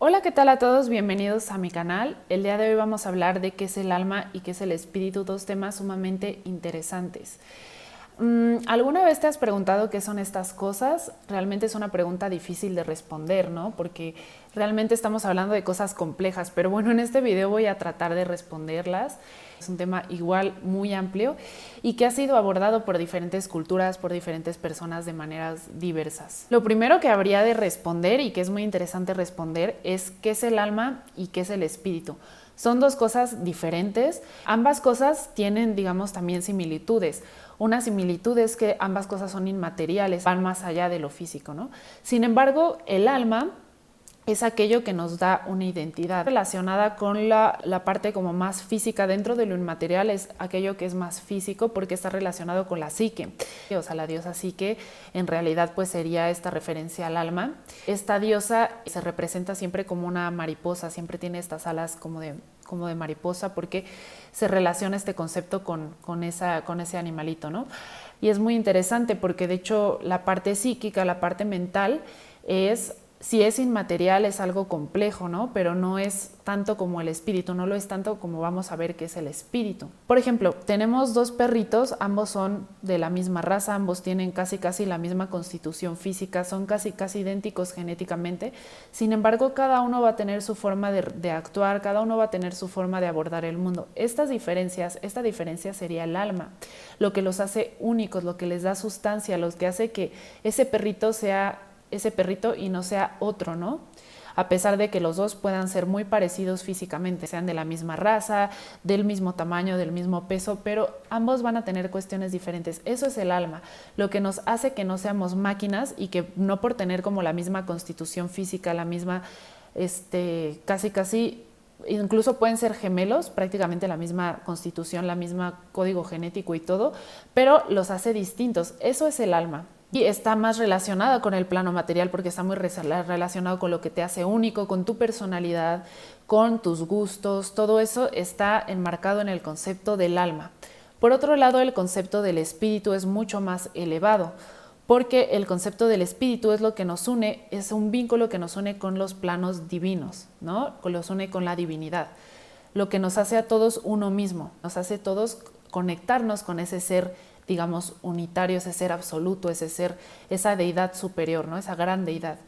Hola, ¿qué tal a todos? Bienvenidos a mi canal. El día de hoy vamos a hablar de qué es el alma y qué es el espíritu, dos temas sumamente interesantes. ¿Alguna vez te has preguntado qué son estas cosas? Realmente es una pregunta difícil de responder, ¿no? Porque realmente estamos hablando de cosas complejas, pero bueno, en este video voy a tratar de responderlas. Es un tema igual muy amplio y que ha sido abordado por diferentes culturas, por diferentes personas de maneras diversas. Lo primero que habría de responder y que es muy interesante responder es qué es el alma y qué es el espíritu. Son dos cosas diferentes. Ambas cosas tienen, digamos, también similitudes. Una similitud es que ambas cosas son inmateriales, van más allá de lo físico, ¿no? Sin embargo, el alma es aquello que nos da una identidad relacionada con la parte como más física. Dentro de lo inmaterial es aquello que es más físico porque está relacionado con la psique. O sea, la diosa Psique en realidad pues sería esta referencia al alma. Esta diosa se representa siempre como una mariposa, siempre tiene estas alas como de mariposa porque se relaciona este concepto con ese animalito, ¿no? Y es muy interesante porque de hecho la parte psíquica, la parte mental si es inmaterial es algo complejo, ¿no? Pero no es tanto como el espíritu, no lo es tanto como vamos a ver qué es el espíritu. Por ejemplo, tenemos dos perritos, ambos son de la misma raza, ambos tienen casi la misma constitución física, son casi idénticos genéticamente. Sin embargo, cada uno va a tener su forma de actuar, cada uno va a tener su forma de abordar el mundo. Esta diferencia sería el alma, lo que los hace únicos, lo que les da sustancia, lo que hace que ese perrito sea ese perrito y no sea otro, ¿no? A pesar de que los dos puedan ser muy parecidos físicamente, sean de la misma raza, del mismo tamaño, del mismo peso, pero ambos van a tener cuestiones diferentes. Eso es el alma, lo que nos hace que no seamos máquinas y que no por tener como la misma constitución física, la misma, incluso pueden ser gemelos, prácticamente la misma constitución, la misma código genético y todo, pero los hace distintos. Eso es el alma. Y está más relacionada con el plano material porque está muy relacionado con lo que te hace único, con tu personalidad, con tus gustos. Todo eso está enmarcado en el concepto del alma. Por otro lado, el concepto del espíritu es mucho más elevado porque el concepto del espíritu es lo que nos une, es un vínculo que nos une con los planos divinos, ¿no? Los une con la divinidad, lo que nos hace a todos uno mismo, nos hace a todos conectarnos con ese ser, digamos, unitario, ese ser absoluto, ese ser, esa deidad superior, ¿no? Esa gran deidad.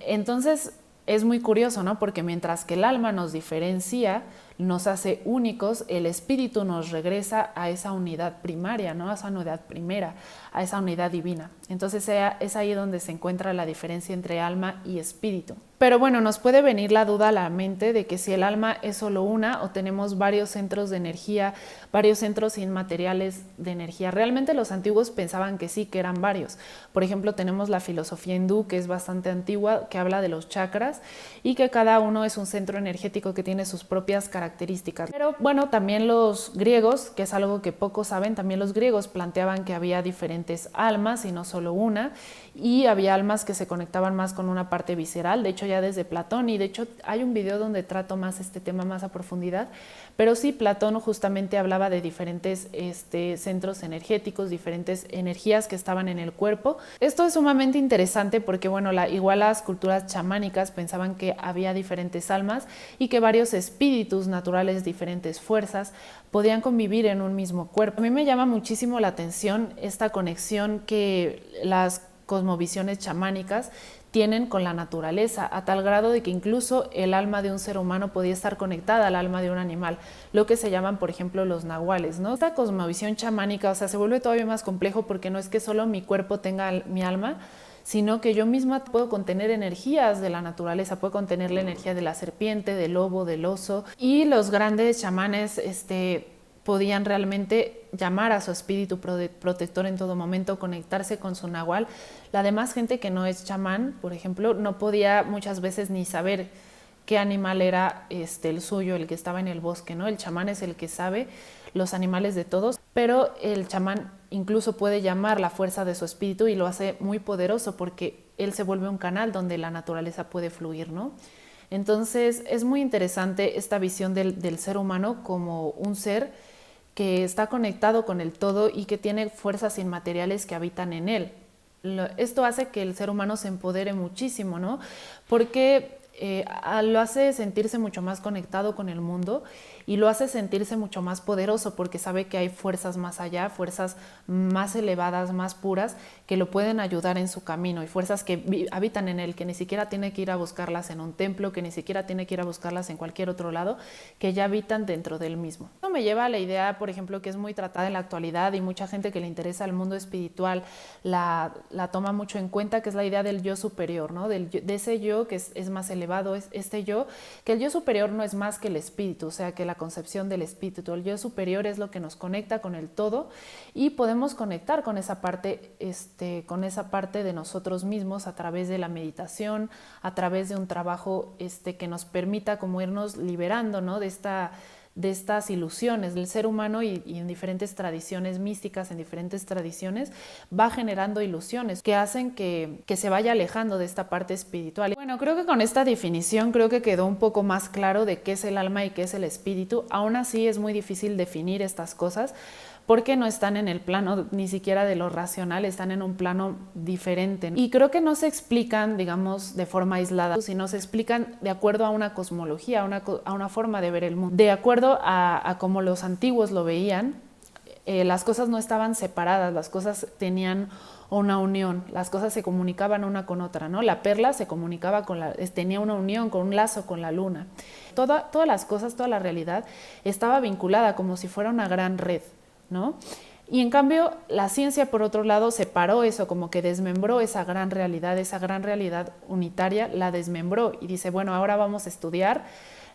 Entonces es muy curioso, ¿no? Porque mientras que el alma nos diferencia, nos hace únicos, el espíritu nos regresa a esa unidad primaria, ¿no? A esa unidad primera, a esa unidad divina. Entonces es ahí donde se encuentra la diferencia entre alma y espíritu. Pero bueno, nos puede venir la duda a la mente de que si el alma es solo una o tenemos varios centros de energía, varios centros inmateriales de energía. Realmente los antiguos pensaban que sí, que eran varios. Por ejemplo, tenemos la filosofía hindú, que es bastante antigua, que habla de los chakras y que cada uno es un centro energético que tiene sus propias características. Pero bueno, también los griegos, que es algo que pocos saben, también los griegos planteaban que había diferentes almas y no solo una, y había almas que se conectaban más con una parte visceral. De hecho, ya desde Platón, y de hecho hay un video donde trato más este tema más a profundidad, pero sí, Platón justamente hablaba de diferentes centros energéticos, diferentes energías que estaban en el cuerpo. Esto es sumamente interesante porque, bueno, igual las culturas chamánicas pensaban que había diferentes almas y que varios espíritus naturales, diferentes fuerzas, podían convivir en un mismo cuerpo. A mí me llama muchísimo la atención esta conexión que las cosmovisiones chamánicas tienen con la naturaleza, a tal grado de que incluso el alma de un ser humano podía estar conectada al alma de un animal, lo que se llaman, por ejemplo, los nahuales, ¿no? Esta cosmovisión chamánica, o sea, se vuelve todavía más complejo porque no es que solo mi cuerpo tenga mi alma, sino que yo misma puedo contener energías de la naturaleza, puedo contener la energía de la serpiente, del lobo, del oso, y los grandes chamanes, podían realmente llamar a su espíritu protector en todo momento, conectarse con su nahual. La demás gente que no es chamán, por ejemplo, no podía muchas veces ni saber qué animal era el suyo, el que estaba en el bosque, ¿no? El chamán es el que sabe los animales de todos, pero el chamán incluso puede llamar la fuerza de su espíritu y lo hace muy poderoso porque él se vuelve un canal donde la naturaleza puede fluir, ¿no? Entonces es muy interesante esta visión del ser humano como un ser que está conectado con el todo y que tiene fuerzas inmateriales que habitan en él. Esto hace que el ser humano se empodere muchísimo, ¿no? Porque lo hace sentirse mucho más conectado con el mundo y lo hace sentirse mucho más poderoso porque sabe que hay fuerzas más allá, fuerzas más elevadas, más puras, que lo pueden ayudar en su camino y fuerzas que habitan en él, que ni siquiera tiene que ir a buscarlas en un templo, que ni siquiera tiene que ir a buscarlas en cualquier otro lado, que ya habitan dentro del mismo. Esto me lleva a la idea, por ejemplo, que es muy tratada en la actualidad y mucha gente que le interesa el mundo espiritual la toma mucho en cuenta, que es la idea del yo superior, ¿no? De ese yo que es más elevado, es este yo, que el yo superior no es más que el espíritu, o sea, que la concepción del espíritu. El yo superior es lo que nos conecta con el todo y podemos conectar con esa parte de nosotros mismos a través de la meditación, a través de un trabajo que nos permita como irnos liberando, ¿no? de estas ilusiones del ser humano y en diferentes tradiciones místicas, en diferentes tradiciones, va generando ilusiones que hacen que se vaya alejando de esta parte espiritual. Bueno, creo que con esta definición creo que quedó un poco más claro de qué es el alma y qué es el espíritu. Aún así es muy difícil definir estas cosas porque no están en el plano ni siquiera de lo racional, están en un plano diferente. Y creo que no se explican, digamos, de forma aislada, sino se explican de acuerdo a una cosmología, a una forma de ver el mundo. De acuerdo a cómo los antiguos lo veían, las cosas no estaban separadas, las cosas tenían una unión, las cosas se comunicaban una con otra, ¿no? La perla se comunicaba tenía una unión, con un lazo con la luna. Todas las cosas, toda la realidad estaba vinculada como si fuera una gran red, ¿no? Y en cambio la ciencia, por otro lado, separó eso, como que desmembró esa gran realidad unitaria, la desmembró y dice, bueno, ahora vamos a estudiar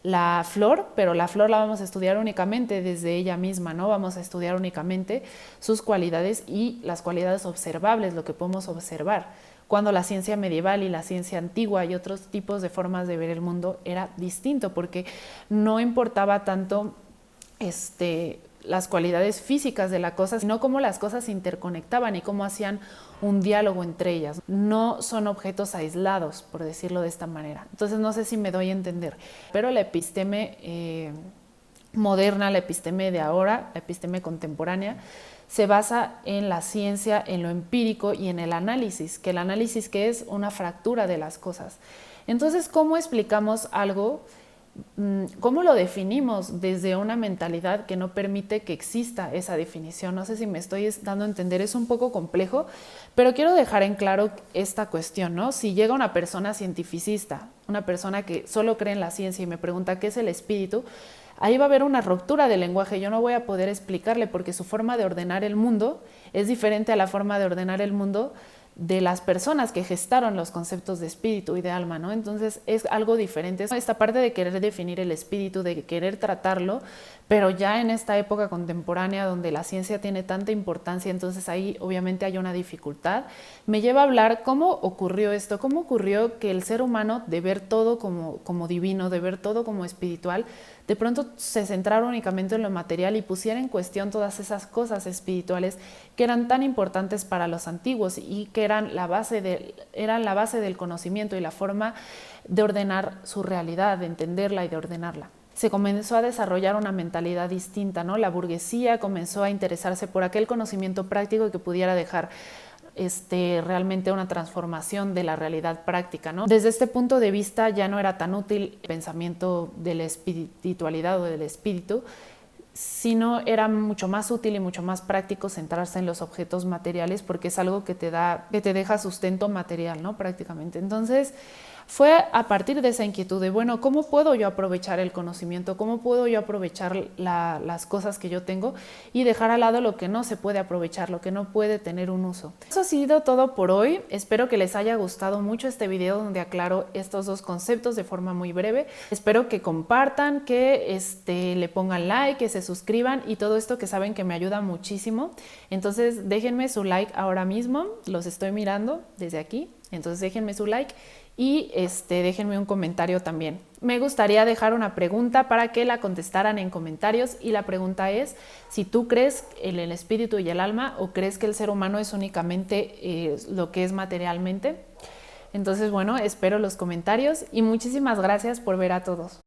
la flor, pero la flor la vamos a estudiar únicamente desde ella misma, ¿no? Vamos a estudiar únicamente sus cualidades y las cualidades observables, lo que podemos observar. Cuando la ciencia medieval y la ciencia antigua y otros tipos de formas de ver el mundo era distinto, porque no importaba tanto las cualidades físicas de la cosa, sino cómo las cosas se interconectaban y cómo hacían un diálogo entre ellas. No son objetos aislados, por decirlo de esta manera. Entonces no sé si me doy a entender, pero la episteme moderna, la episteme de ahora, la episteme contemporánea, se basa en la ciencia, en lo empírico y en el análisis, que el análisis que es una fractura de las cosas. Entonces, ¿cómo explicamos algo? ¿Cómo lo definimos desde una mentalidad que no permite que exista esa definición? No sé si me estoy dando a entender, es un poco complejo, pero quiero dejar en claro esta cuestión, ¿no? Si llega una persona cientificista, una persona que solo cree en la ciencia y me pregunta qué es el espíritu, ahí va a haber una ruptura del lenguaje, yo no voy a poder explicarle porque su forma de ordenar el mundo es diferente a la forma de ordenar el mundo de las personas que gestaron los conceptos de espíritu y de alma, ¿no? Entonces es algo diferente. Esta parte de querer definir el espíritu, de querer tratarlo, pero ya en esta época contemporánea donde la ciencia tiene tanta importancia, entonces ahí obviamente hay una dificultad. Me lleva a hablar cómo ocurrió esto, cómo ocurrió que el ser humano, de ver todo como divino, de ver todo como espiritual, de pronto se centraron únicamente en lo material y pusiera en cuestión todas esas cosas espirituales que eran tan importantes para los antiguos y que eran la base del conocimiento y la forma de ordenar su realidad, de entenderla y de ordenarla. Se comenzó a desarrollar una mentalidad distinta, ¿no? La burguesía comenzó a interesarse por aquel conocimiento práctico que pudiera dejar realmente una transformación de la realidad práctica, ¿no? Desde este punto de vista ya no era tan útil el pensamiento de la espiritualidad o del espíritu, sino era mucho más útil y mucho más práctico centrarse en los objetos materiales porque es algo que te deja sustento material, ¿no? Prácticamente. Entonces fue a partir de esa inquietud de, bueno, ¿cómo puedo yo aprovechar el conocimiento? ¿Cómo puedo yo aprovechar las cosas que yo tengo y dejar al lado lo que no se puede aprovechar, lo que no puede tener un uso? Eso ha sido todo por hoy. Espero que les haya gustado mucho este video donde aclaro estos dos conceptos de forma muy breve. Espero que compartan, que le pongan like, que se suscriban y todo esto que saben que me ayuda muchísimo. Entonces déjenme su like ahora mismo. Los estoy mirando desde aquí. Entonces déjenme su like y déjenme un comentario también. Me gustaría dejar una pregunta para que la contestaran en comentarios y la pregunta es si tú crees en el espíritu y el alma o crees que el ser humano es únicamente lo que es materialmente. Entonces, bueno, espero los comentarios y muchísimas gracias por ver a todos.